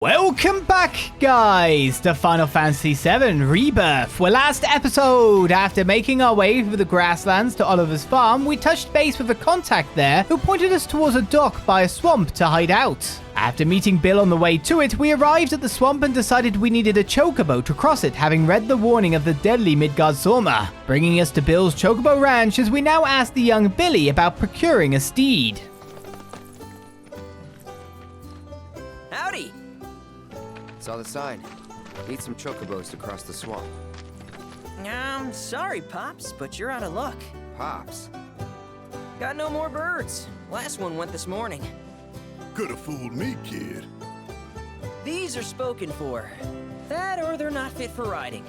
Welcome back, guys, to Final Fantasy VII Rebirth, where last episode, after making our way through the grasslands to Oliver's farm, we touched base with a contact there who pointed us towards a dock by a swamp to hide out. After meeting Bill on the way to it, we arrived at the swamp and decided we needed a Chocobo to cross it, having read the warning of the deadly Midgar Sorma, bringing us to Bill's Chocobo Ranch as we now ask the young Billy about procuring a steed. Howdy! Saw the sign. Need some chocobos to cross the swamp. Sorry, Pops, but you're out of luck. Pops? Got no more birds. Last one went this morning. Could've fooled me, kid. These are spoken for. That or they're not fit for riding.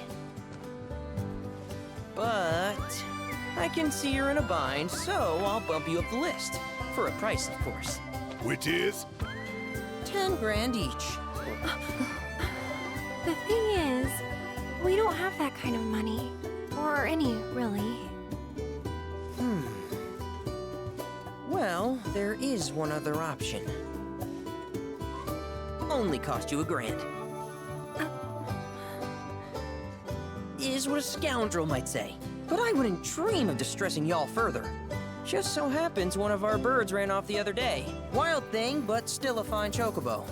But I can see you're in a bind, so I'll bump you up the list. For a price, of course. Which is? 10 grand each. The thing is, we don't have that kind of money. Or any, really. Well, there is one other option. Only cost you $1,000. Is what a scoundrel might say. But I wouldn't dream of distressing y'all further. Just so happens one of our birds ran off the other day. Wild thing, but still a fine chocobo.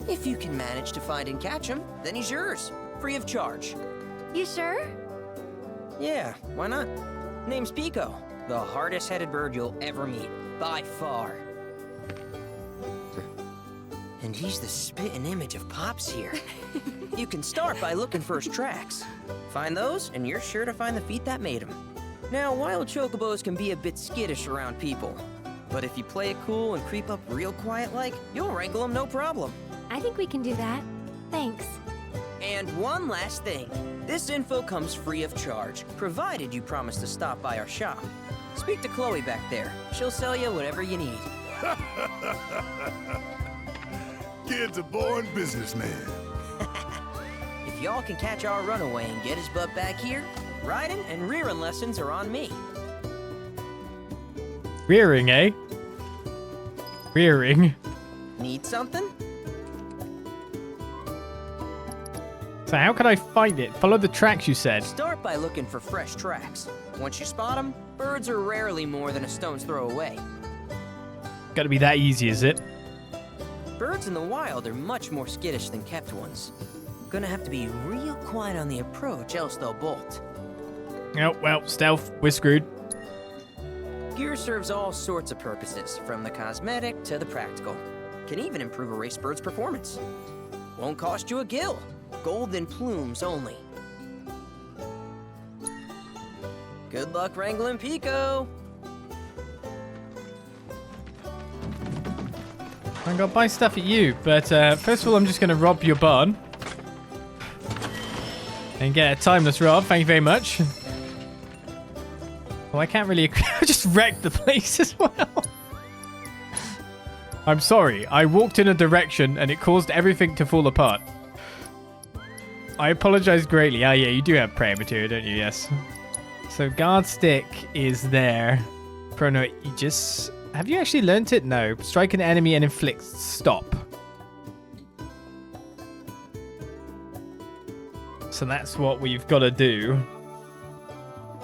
If you can manage to find and catch him, then he's yours, free of charge. You sure? Yeah, why not? Name's Piko, the hardest-headed bird you'll ever meet, by far. And he's the spitting image of Pops here. You can start by looking for his tracks. Find those, and you're sure to find the feet that made him. Now, wild chocobos can be a bit skittish around people, but if you play it cool and creep up real quiet-like, you'll wrangle them no problem. I think we can do that. Thanks. And one last thing. This info comes free of charge, provided you promise to stop by our shop. Speak to Chloe back there. She'll sell you whatever you need. Kid's a born businessman. If y'all can catch our runaway and get his butt back here, riding and rearing lessons are on me. Rearing, eh? Rearing. Need something? So how can I find it? Follow the tracks you said. Start by looking for fresh tracks. Once you spot them, birds are rarely more than a stone's throw away. Gotta be that easy, is it? Birds in the wild are much more skittish than kept ones. Gonna have to be real quiet on the approach, else they'll bolt. Oh, well, stealth. We're screwed. Gear serves all sorts of purposes, from the cosmetic to the practical. Can even improve a race bird's performance. Won't cost you a gill. Golden plumes only. Good luck wrangling Piko. I'm gonna buy stuff at you, but first of all, I'm just gonna rob your barn. And get a timeless rob, thank you very much. Well, I can't really... I just wrecked the place as well. I'm sorry, I walked in a direction and it caused everything to fall apart. I apologize greatly. Ah, yeah, you do have prayer material, don't you? Yes. So guard stick is there. Chrono Aegis. Have you actually learnt it? No. Strike an enemy and inflict stop. So that's what we've got to do.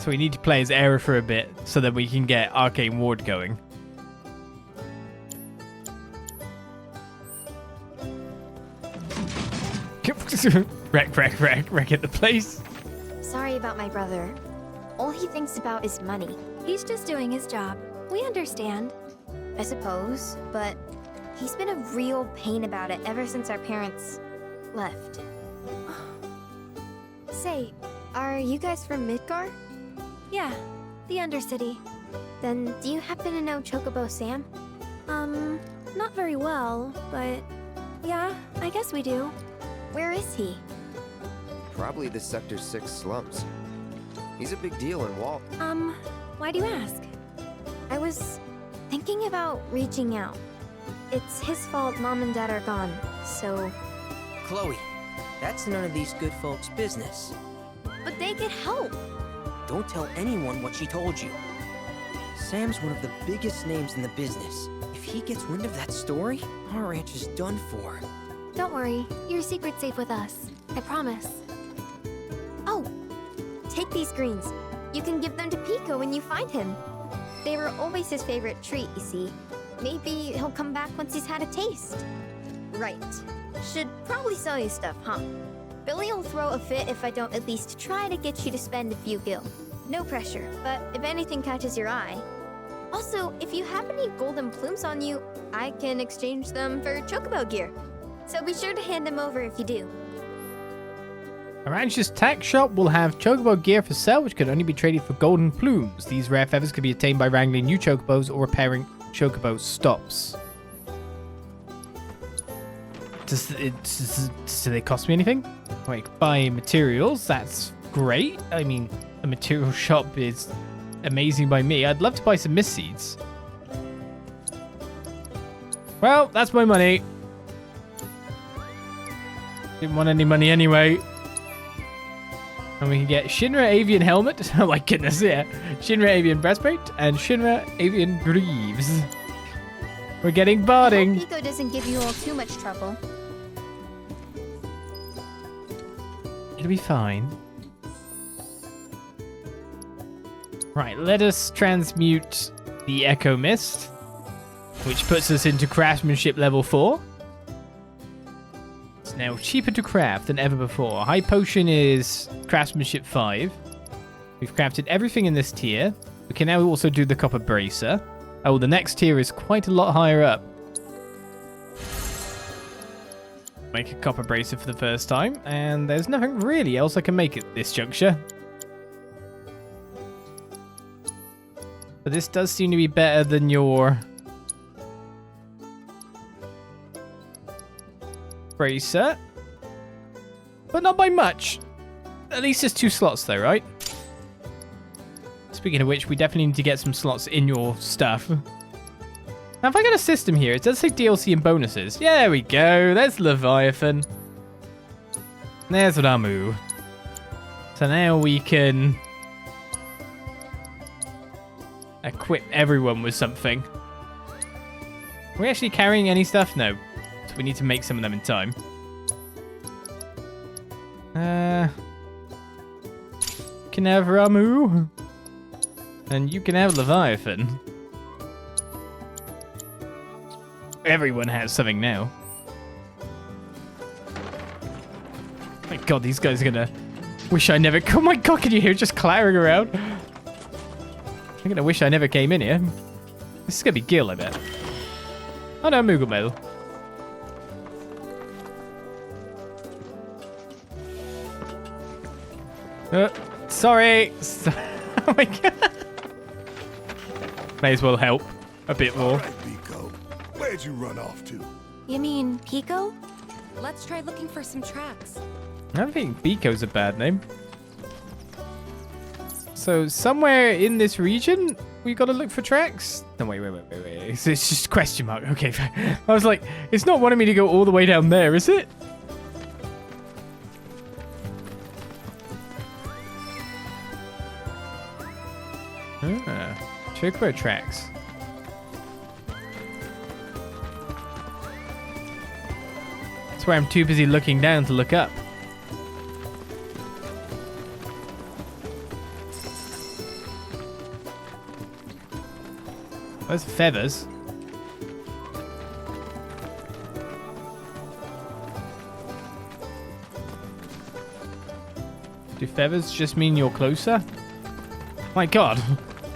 So we need to play as Era for a bit so that we can get Arcane Ward going. Wreck at the place. Sorry about my brother. All he thinks about is money. He's just doing his job. We understand. I suppose, but he's been a real pain about it ever since our parents left. Say, are you guys from Midgar? Yeah, the Undercity. Then do you happen to know Chocobo Sam? Not very well, but yeah, I guess we do. Where is he? Probably the Sector 6 slums. He's a big deal in Walt. Why do you ask? I was thinking about reaching out. It's his fault Mom and Dad are gone, so... Chloe, that's none of these good folks' business. But they could help. Don't tell anyone what she told you. Sam's one of the biggest names in the business. If he gets wind of that story, our ranch is done for. Don't worry, your secret's safe with us. I promise. Oh, take these greens. You can give them to Piko when you find him. They were always his favorite treat, you see. Maybe he'll come back once he's had a taste. Right. Should probably sell you stuff, huh? Billy'll throw a fit if I don't at least try to get you to spend a few gil. No pressure, but if anything catches your eye. Also, if you have any golden plumes on you, I can exchange them for Chocobo gear. So be sure to hand them over if you do. Aranch's tack shop will have Chocobo gear for sale, which can only be traded for golden plumes. These rare feathers can be attained by wrangling new Chocobos or repairing Chocobo stops. Do they cost me anything? Wait, buy materials, that's great. I mean, the material shop is amazing by me. I'd love to buy some mist seeds. Well, that's my money. Didn't want any money anyway. And we can get Shinra Avian Helmet. Oh my goodness, yeah. Shinra Avian Breastplate and Shinra Avian Greaves. We're getting barding. I hope Piko doesn't give you all too much trouble. It'll be fine. Right, let us transmute the Echo Mist, which puts us into craftsmanship level 4. It's now cheaper to craft than ever before. High Potion is craftsmanship 5. We've crafted everything in this tier. We can now also do the Copper Bracer. Oh, the next tier is quite a lot higher up. Make a Copper Bracer for the first time, and there's nothing really else I can make at this juncture. But this does seem to be better than your Bracer. But not by much. At least there's 2 slots though, right? Speaking of which, we definitely need to get some slots in your stuff. Now, if I got a system here, it does say DLC and bonuses. Yeah, there we go. There's Leviathan. There's Ramu. So now we can equip everyone with something. Are we actually carrying any stuff? No. So we need to make some of them in time. Can have Ramu. And you can have Leviathan. Everyone has something now. Oh my god, these guys are gonna wish I never... Oh my god, can you hear it just clattering around? I'm gonna wish I never came in here. This is gonna be Gil, I bet. Oh no, Moogle. Sorry. Oh my god. May as well help a bit more. All right, Piko. Where'd you run off to? You mean Piko? Let's try looking for some tracks. I don't think Piko's a bad name. So somewhere in this region, we gotta look for tracks. No, wait. It's just question mark. Okay, I was like, it's not wanting me to go all the way down there, is it? Chocobo tracks. That's why I'm too busy looking down to look up. Those feathers. Do feathers just mean you're closer? My god.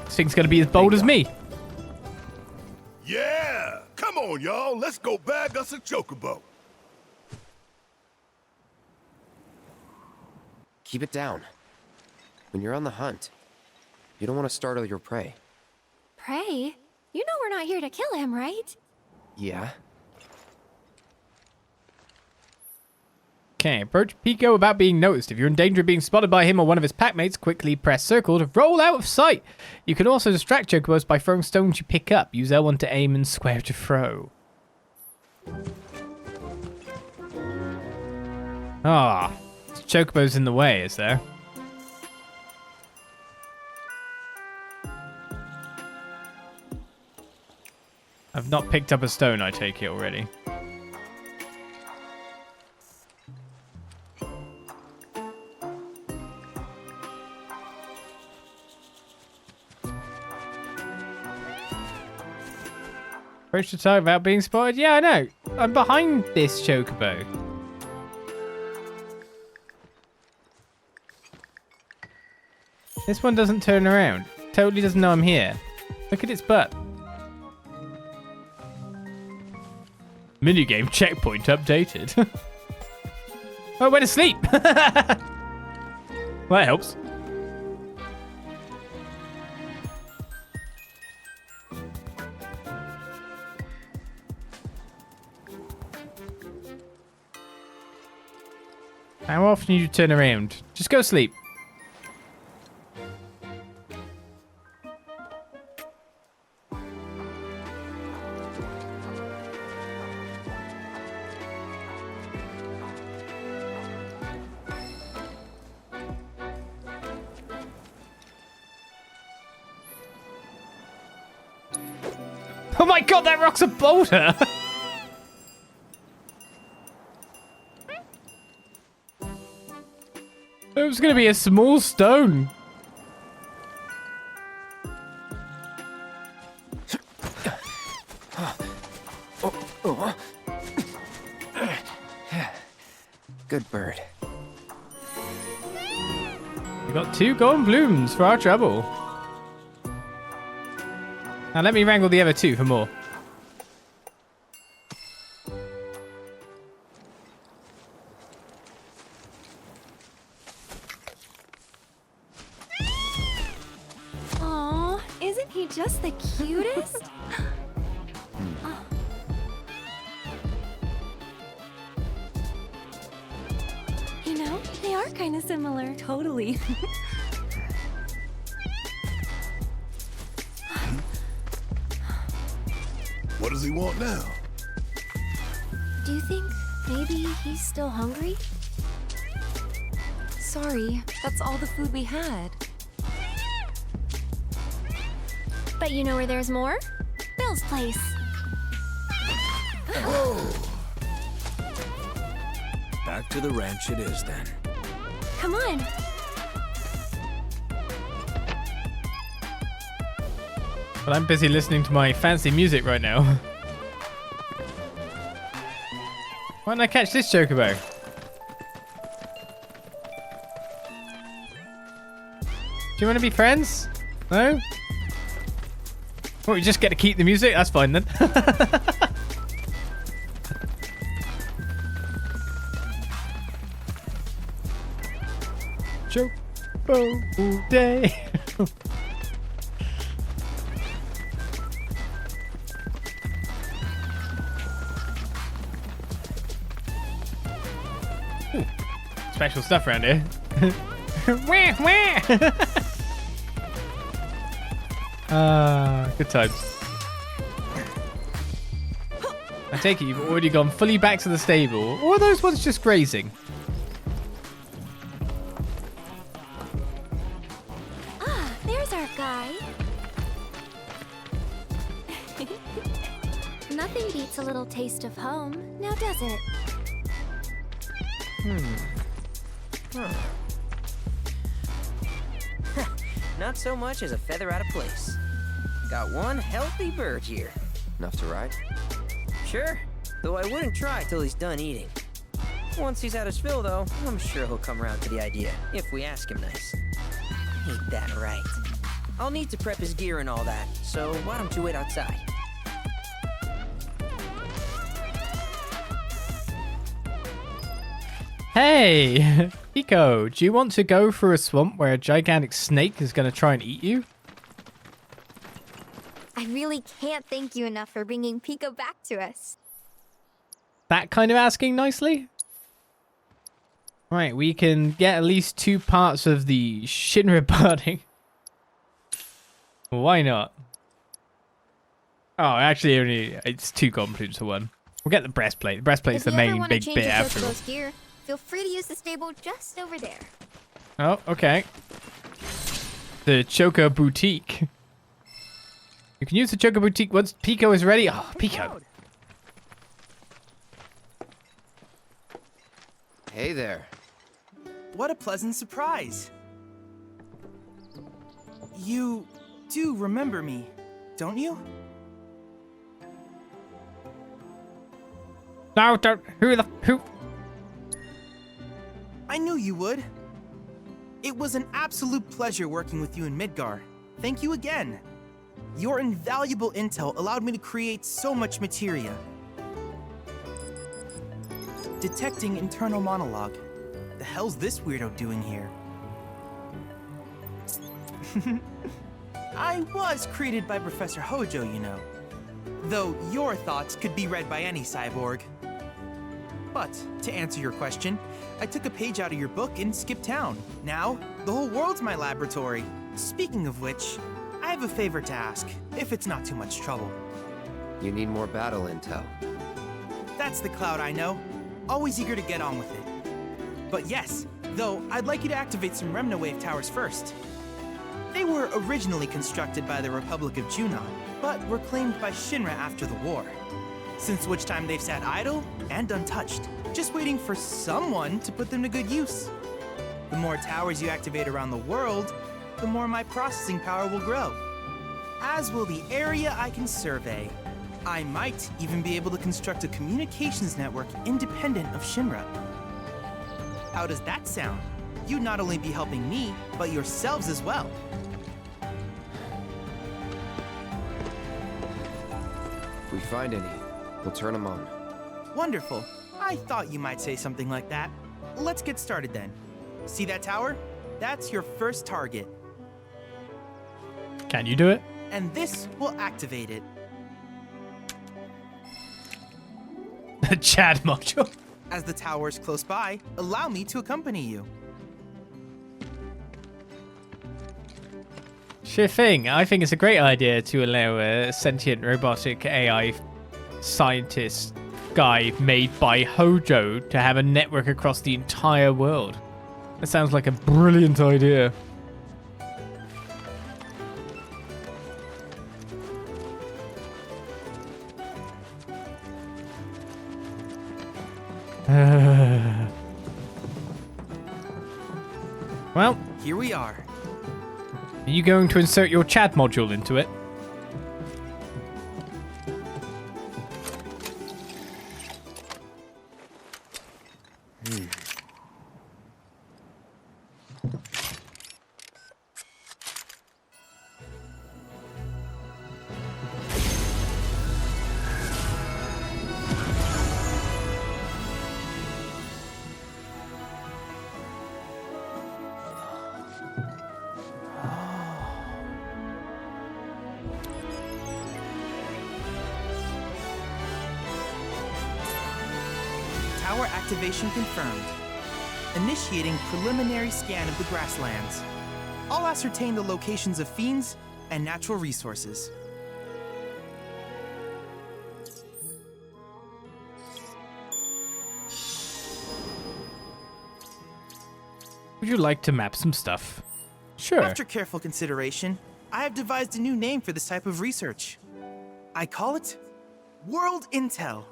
This thing's gonna be as bold as me. Yeah! Come on, y'all. Let's go bag us a Chocobo. Keep it down. When you're on the hunt, you don't want to startle your prey. Prey? You know we're not here to kill him, right? Yeah? Okay, approach Piko without being noticed. If you're in danger of being spotted by him or one of his packmates, quickly press circle to roll out of sight. You can also distract Chocobos by throwing stones you pick up. Use L1 to aim and square to throw. Ah, Chocobo's in the way, is there? I've not picked up a stone, I take it already. Approach the target without being spotted? Yeah, I know. I'm behind this Chocobo. This one doesn't turn around. Totally doesn't know I'm here. Look at its butt. Minigame checkpoint updated. Oh, I went to sleep. Well, that helps. How often do you turn around? Just go sleep. Oh my god, that rock's a boulder! It was gonna be a small stone. Good bird. We got 2 golden blooms for our trouble. Now let me wrangle the other 2 for more. Aw, isn't he just the cutest? Oh. You know, they are kind of similar. Totally. What does he want now? Do you think maybe he's still hungry? Sorry, that's all the food we had. But you know where there's more? Bill's place. Back to the ranch it is then. Come on. But I'm busy listening to my fancy music right now. Why don't I catch this Chocobo? Do you want to be friends? No? Well, we just get to keep the music? That's fine then. Chocobo day. Special stuff around here. Wah, wah. Good times. I take it you've already gone fully back to the stable. Or are those ones just grazing? Ah, there's our guy. Nothing beats a little taste of home, now does it? Not so much as a feather out of place. Got one healthy bird here. Enough to ride? Sure, though I wouldn't try till he's done eating. Once he's had his fill, though, I'm sure he'll come around to the idea, if we ask him nice. Ain't that right? I'll need to prep his gear and all that, so why don't you wait outside? Hey, Piko, do you want to go through a swamp where a gigantic snake is going to try and eat you? I really can't thank you enough for bringing Piko back to us. That kind of asking nicely? Right, we can get at least 2 parts of the Shinra budding. Why not? Oh, actually, it's 2 golden plumes for 1. We'll get the breastplate. The breastplate's the main big bit after all. Gear, feel free to use the stable just over there. Oh, okay. The Choco Boutique. You can use the Choco Boutique once Piko is ready. Oh, Piko. Hey there. What a pleasant surprise. You do remember me, don't you? No, don't. Who? I knew you would. It was an absolute pleasure working with you in Midgar. Thank you again. Your invaluable intel allowed me to create so much materia. Detecting internal monologue. The hell's this weirdo doing here? I was created by Professor Hojo, you know. Though your thoughts could be read by any cyborg. But, to answer your question, I took a page out of your book and skipped town. Now, the whole world's my laboratory. Speaking of which, I have a favor to ask, if it's not too much trouble. You need more battle intel. That's the Cloud I know. Always eager to get on with it. But yes, though, I'd like you to activate some Remna Wave towers first. They were originally constructed by the Republic of Junon, but were claimed by Shinra after the war. Since which time they've sat idle and untouched, just waiting for someone to put them to good use. The more towers you activate around the world, the more my processing power will grow. As will the area I can survey. I might even be able to construct a communications network independent of Shinra. How does that sound? You'd not only be helping me, but yourselves as well. If we find any, we'll turn them on. Wonderful. I thought you might say something like that. Let's get started then. See that tower? That's your first target. Can you do it? And this will activate it. The Chad module. As the tower's close by, allow me to accompany you. Sure thing. I think it's a great idea to allow a sentient robotic AI scientist guy made by Hojo to have a network across the entire world. That sounds like a brilliant idea. Well, Here we are. are you going to insert your chat module into it? Tower activation confirmed. Initiating preliminary scan of the grasslands. I'll ascertain the locations of fiends and natural resources. Would you like to map some stuff? Sure. After careful consideration, I have devised a new name for this type of research. I call it World Intel.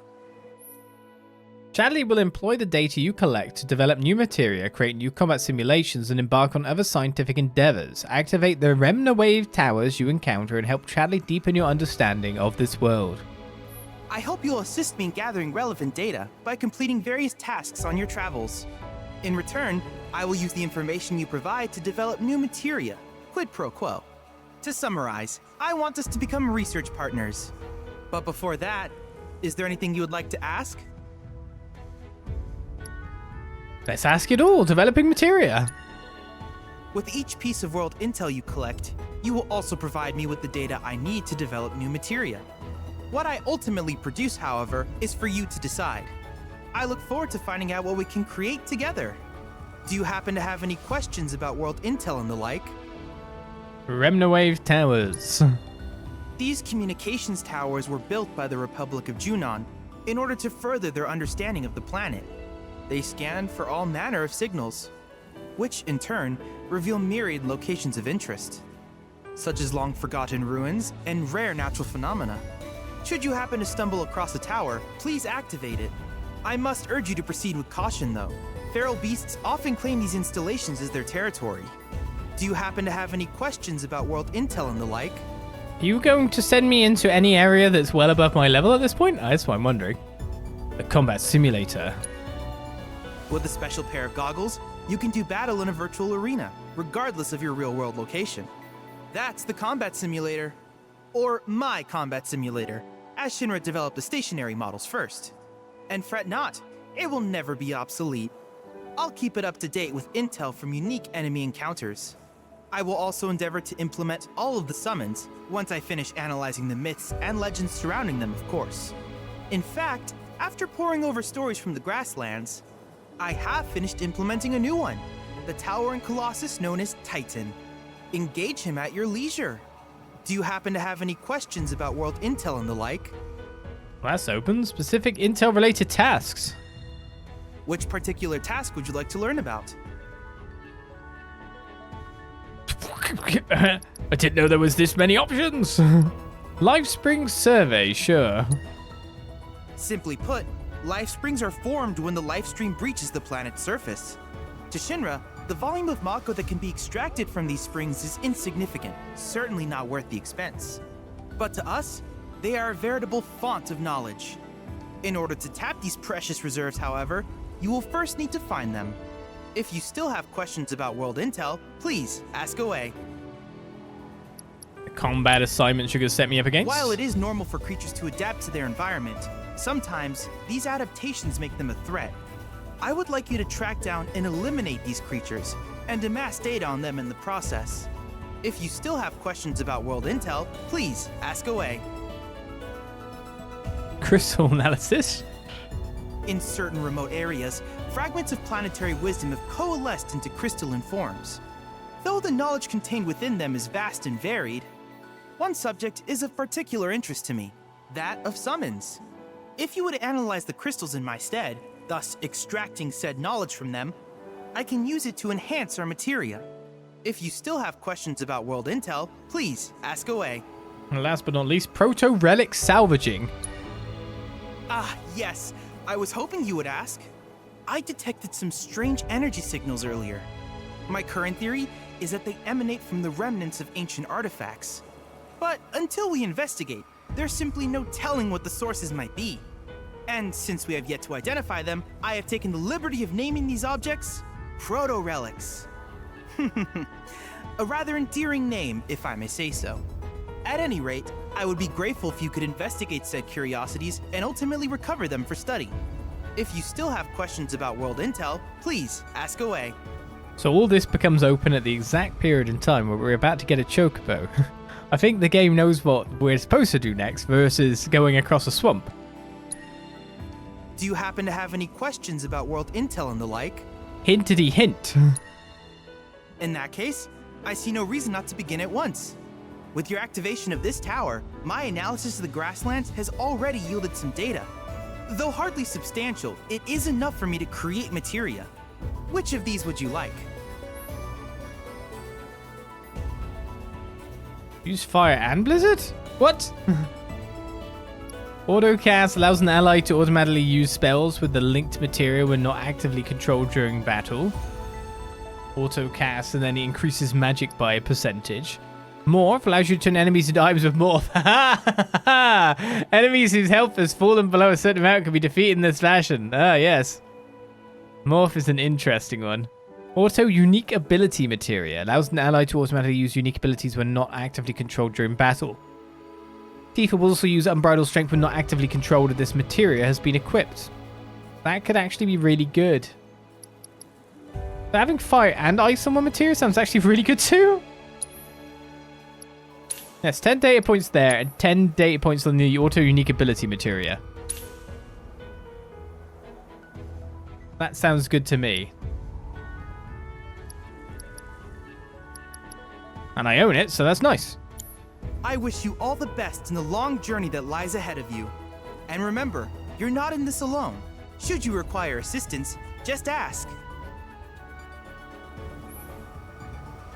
Chadley will employ the data you collect to develop new materia, create new combat simulations, and embark on other scientific endeavors. Activate the Remna Wave towers you encounter and help Chadley deepen your understanding of this world. I hope you'll assist me in gathering relevant data by completing various tasks on your travels. In return, I will use the information you provide to develop new materia, quid pro quo. To summarize, I want us to become research partners. But before that, is there anything you would like to ask? Let's ask it all. Developing materia. With each piece of world intel you collect, you will also provide me with the data I need to develop new materia. What I ultimately produce, however, is for you to decide. I look forward to finding out what we can create together. Do you happen to have any questions about world intel and the like? Remna Wave towers. These communications towers were built by the Republic of Junon in order to further their understanding of the planet. They scan for all manner of signals, which in turn reveal myriad locations of interest, such as long-forgotten ruins and rare natural phenomena. Should you happen to stumble across a tower, please activate it. I must urge you to proceed with caution though. Feral beasts often claim these installations as their territory. Do you happen to have any questions about world intel and the like? Are you going to send me into any area that's well above my level at this point? That's what I'm wondering. The combat simulator. With a special pair of goggles, you can do battle in a virtual arena, regardless of your real-world location. That's the combat simulator. Or my combat simulator, as Shinra developed the stationary models first. And fret not, it will never be obsolete. I'll keep it up to date with intel from unique enemy encounters. I will also endeavor to implement all of the summons once I finish analyzing the myths and legends surrounding them, of course. In fact, after poring over stories from the grasslands, I have finished implementing a new one, the towering colossus known as Titan. Engage him at your leisure. Do you happen to have any questions about world intel and the like? Class open. Specific intel-related tasks. Which particular task would you like to learn about? I didn't know there was this many options. Lifespring survey, sure. Simply put, life springs are formed when the life stream breaches the planet's surface. To Shinra, the volume of Mako that can be extracted from these springs is insignificant, certainly not worth the expense. But to us, they are a veritable font of knowledge. In order to tap these precious reserves, however, you will first need to find them. If you still have questions about world intel, please ask away. The combat assignment you're going to set me up against? While it is normal for creatures to adapt to their environment, sometimes these adaptations make them a threat. I would like you to track down and eliminate these creatures, and amass data on them in the process. If you still have questions about world intel, please ask away. Crystal analysis? In certain remote areas, fragments of planetary wisdom have coalesced into crystalline forms. Though the knowledge contained within them is vast and varied, one subject is of particular interest to me, that of summons. If you would analyze the crystals in my stead, thus extracting said knowledge from them, I can use it to enhance our materia. If you still have questions about world intel, please ask away. And last but not least, proto-relic salvaging. Ah, yes. I was hoping you would ask. I detected some strange energy signals earlier. My current theory is that they emanate from the remnants of ancient artifacts. But until we investigate, there's simply no telling what the sources might be. And since we have yet to identify them, I have taken the liberty of naming these objects proto-relics. A rather endearing name, if I may say so. At any rate, I would be grateful if you could investigate said curiosities and ultimately recover them for study. If you still have questions about world intel, please ask away. So all this becomes open at the exact period in time where we're about to get a Chocobo. I think the game knows what we're supposed to do next versus going across a swamp. Do you happen to have any questions about world intel and the like? Hintity hint. In that case, I see no reason not to begin at once. With your activation of this tower, my analysis of the grasslands has already yielded some data. Though hardly substantial, it is enough for me to create materia. Which of these would you like? Use fire and blizzard? What? Autocast allows an ally to automatically use spells with the linked materia when not actively controlled during battle. Autocast and then it increases magic by a percentage. Morph allows you to turn enemies into items with Morph. Enemies whose health has fallen below a certain amount can be defeated in this fashion. Ah, yes. Morph is an interesting one. Auto unique ability materia allows an ally to automatically use unique abilities when not actively controlled during battle. Tifa will also use unbridled strength when not actively controlled if this materia has been equipped. That could actually be really good. But having fire and ice on one materia sounds actually really good too. Yes, 10 data points there and 10 data points on the auto unique ability materia. That sounds good to me. And I own it, so that's nice. I wish you all the best in the long journey that lies ahead of you. And remember, you're not in this alone. Should you require assistance, just ask.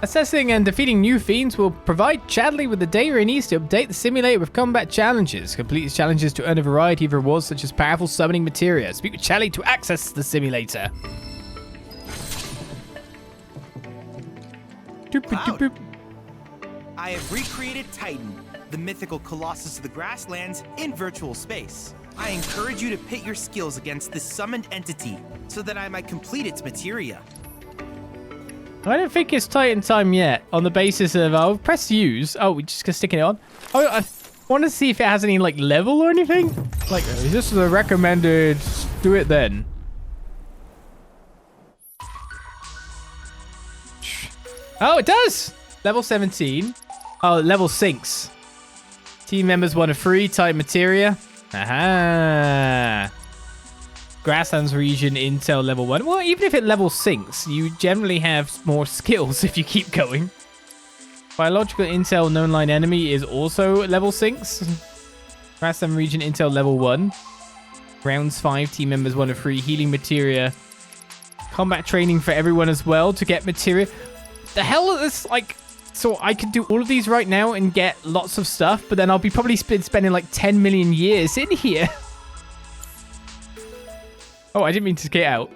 Assessing and defeating new fiends will provide Chadley with the data he needs to update the simulator with combat challenges. Complete these challenges to earn a variety of rewards such as powerful summoning materia. Speak with Chadley to access the simulator. Cloud. I have recreated Titan, the mythical colossus of the grasslands, in virtual space. I encourage you to pit your skills against this summoned entity so that I might complete its materia. I don't think it's Titan time yet on the basis of, I'll press use. Oh, we just gonna stick it on? Oh, I want to see if it has any, like, level or anything. Like, is this the recommended, do it then? Oh, it does! Level 17. Oh, level sinks. Team members 1 of 3, type materia. Aha! Grasslands region intel level 1. Well, even if it level sinks, you generally have more skills if you keep going. Biological intel known line enemy is also level sinks. Grassland region intel level 1. Rounds 5, team members 1 of 3. Healing materia. Combat training for everyone as well to get materia. The hell is this, like... So I could do all of these right now and get lots of stuff, but then I'll be probably spending like 10 million years in here. Oh, I didn't mean to skate out.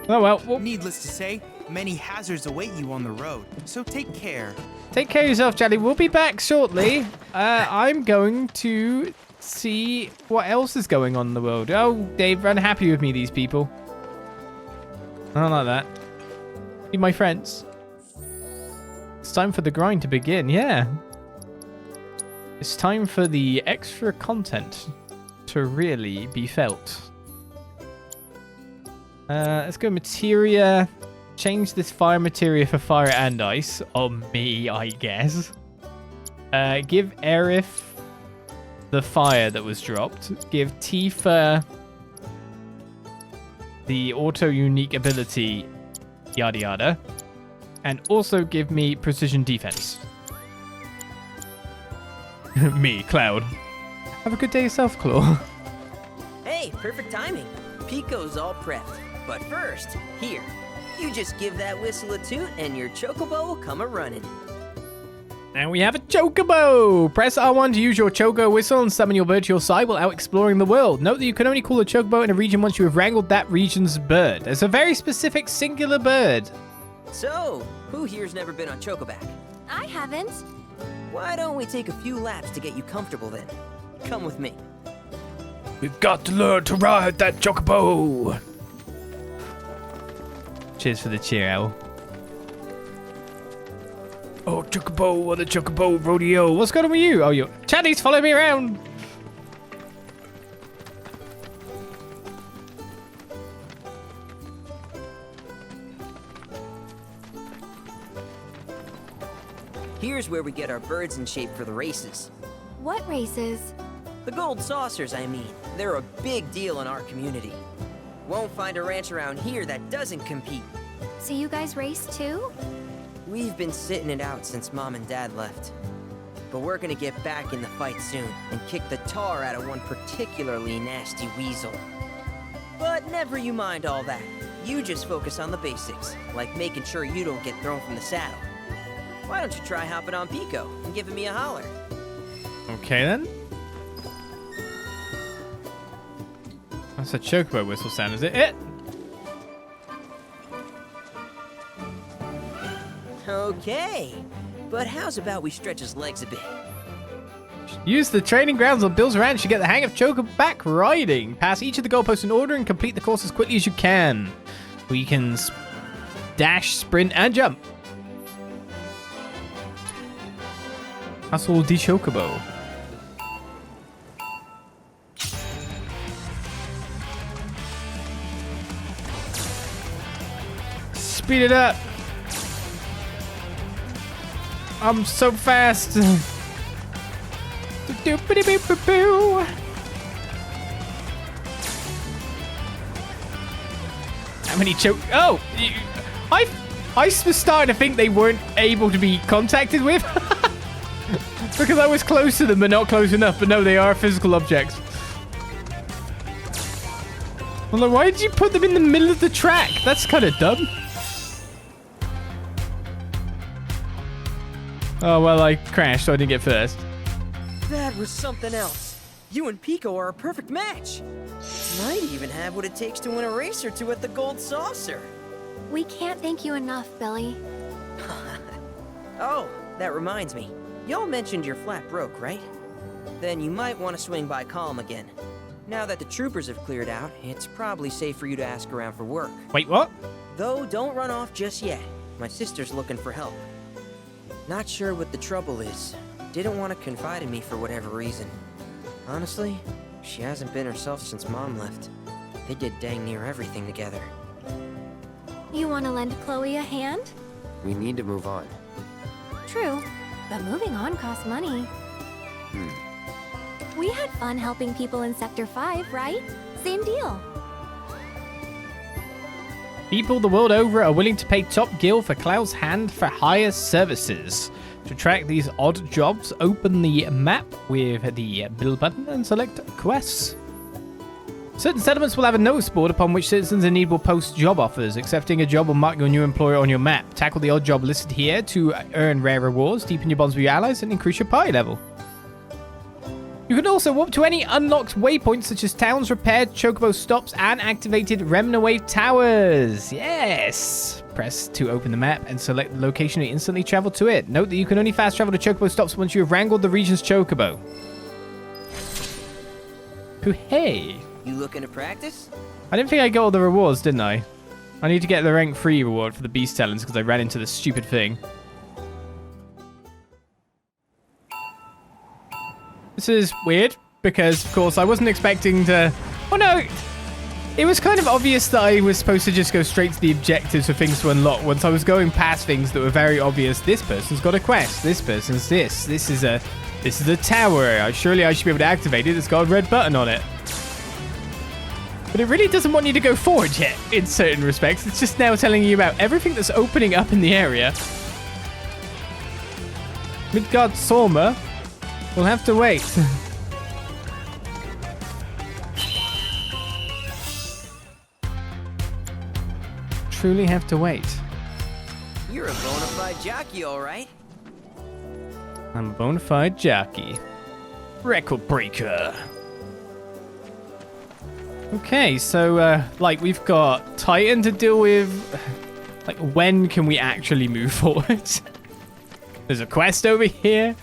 Oh, well. Needless to say, many hazards await you on the road, so take care. Take care of yourself, Chadley. We'll be back shortly. I'm going to see what else is going on in the world. Oh, they're unhappy with me, these people. I don't like that. Be my friends. It's time for the grind to begin, yeah. It's time for the extra content to really be felt. Let's go materia. Change this fire materia for fire and ice. On me, I guess. Give Aerith the fire that was dropped. Give Tifa the auto-unique ability, yada yada. And also give me precision defense. Me, Cloud. Have a good day yourself, Claw. Hey, perfect timing. Piko's all prepped. But first, here, you just give that whistle a toot and your Chocobo will come a-running. And we have a Chocobo! Press R1 to use your Choco whistle and summon your bird to your side while out exploring the world. Note that you can only call a Chocobo in a region once you have wrangled that region's bird. It's a very specific singular bird. So, who here's never been on Chocoback? I haven't. Why don't we take a few laps to get you comfortable then? Come with me. We've got to learn to ride that Chocobo! Cheers for the cheer, Owl. Oh, Chocobo on the Chocobo rodeo. What's going on with you? Oh, you. Chadley's following me around. Here's where we get our birds in shape for the races. What races? The gold saucers, I mean. They're a big deal in our community. Won't find a ranch around here that doesn't compete. So you guys race too? We've been sitting it out since Mom and Dad left. But we're gonna get back in the fight soon and kick the tar out of one particularly nasty weasel. But never you mind all that. You just focus on the basics, like making sure you don't get thrown from the saddle. Why don't you try hopping on Piko and giving me a holler? Okay, then. That's a Chocobo whistle sound, is it? Okay, but how's about we stretch his legs a bit? Use the training grounds on Bill's Ranch to get the hang of Chocoback riding. Pass each of the goalposts in order and complete the course as quickly as you can. We can dash, sprint, and jump. Hustle the Chocobo. Speed it up. I'm so fast. How many Oh, I was starting to think they weren't able to be contacted with. Because I was close to them, but not close enough. But no, they are physical objects. Well, like, why did you put them in the middle of the track? That's kind of dumb. Oh, well, I crashed, so I didn't get first. That was something else. You and Piko are a perfect match. Might even have what it takes to win a race or two at the Gold Saucer. We can't thank you enough, Billy. Oh, that reminds me. Y'all mentioned your flat broke, right? Then you might want to swing by Calm again. Now that the troopers have cleared out, it's probably safe for you to ask around for work. Wait, what? Though, don't run off just yet. My sister's looking for help. Not sure what the trouble is. Didn't want to confide in me for whatever reason. Honestly, she hasn't been herself since Mom left. They did dang near everything together. You want to lend Chloe a hand? We need to move on. True, but moving on costs money. We had fun helping people in Sector 5, right? Same deal. People the world over are willing to pay top gil for Cloud's hand for hire services. To track these odd jobs, open the map with the build button and select quests. Certain settlements will have a notice board upon which citizens in need will post job offers. Accepting a job will mark your new employer on your map. Tackle the odd job listed here to earn rare rewards, deepen your bonds with your allies, and increase your party level. You can also warp to any unlocked waypoints such as towns, repaired Chocobo stops, and activated Remnant Wave towers. Yes! Press to open the map and select the location and instantly travel to it. Note that you can only fast travel to Chocobo stops once you have wrangled the region's Chocobo. Hey! You looking to practice? I didn't think I got all the rewards, didn't I? I need to get the rank 3 reward for the beast talents because I ran into this stupid thing. This is weird because, of course, I wasn't expecting to... Oh, no! It was kind of obvious that I was supposed to just go straight to the objectives for things to unlock once I was going past things that were very obvious. This person's got a quest. This person's this. This is a tower. Surely I should be able to activate it. It's got a red button on it. But it really doesn't want you to go forward yet, in certain respects. It's just now telling you about everything that's opening up in the area. Midgar Sorma will have to wait. Truly have to wait. You're a bona fide jockey, all right. I'm a bona fide jockey. Record breaker. Okay, so, like, we've got Titan to deal with. Like, when can we actually move forward? There's a quest over here.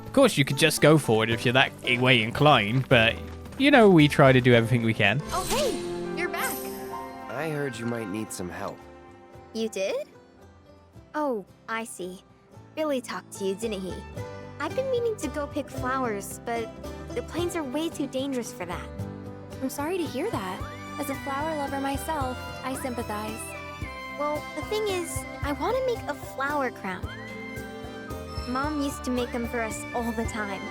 Of course, you could just go forward if you're that way inclined, but, you know, we try to do everything we can. Oh, hey, you're back. I heard you might need some help. You did? Oh, I see. Billy talked to you, didn't he? I've been meaning to go pick flowers, but the plains are way too dangerous for that. I'm sorry to hear that. As a flower lover myself, I sympathize. Well, the thing is, I want to make a flower crown. Mom used to make them for us all the time.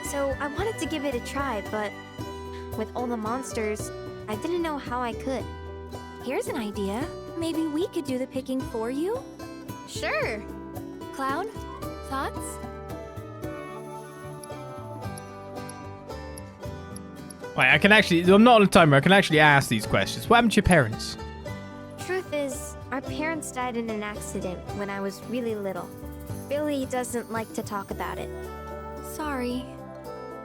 So I wanted to give it a try, but with all the monsters, I didn't know how I could. Here's an idea. Maybe we could do the picking for you? Sure. Cloud, thoughts? Wait, I can actually... I'm not on a timer. I can actually ask these questions. What happened to your parents? Truth is, our parents died in an accident when I was really little. Billy doesn't like to talk about it. Sorry.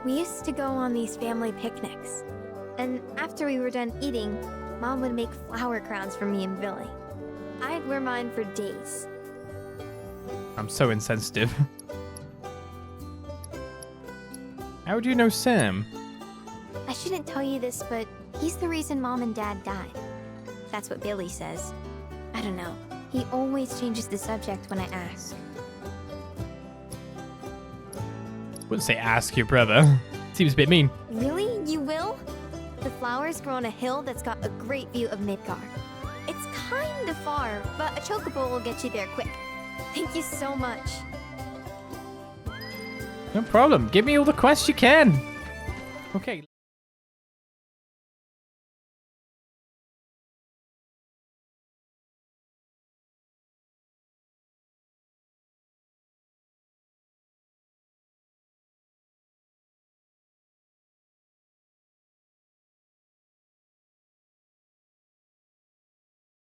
We used to go on these family picnics. And after we were done eating, Mom would make flower crowns for me and Billy. I'd wear mine for days. I'm so insensitive. How do you know Sam? I shouldn't tell you this, but he's the reason Mom and Dad died. That's what Billy says. I don't know. He always changes the subject when I ask. Wouldn't say ask your brother. Seems a bit mean. Really? You will? The flowers grow on a hill that's got a great view of Midgar. It's kind of far, but a Chocobo will get you there quick. Thank you so much. No problem. Give me all the quests you can. Okay.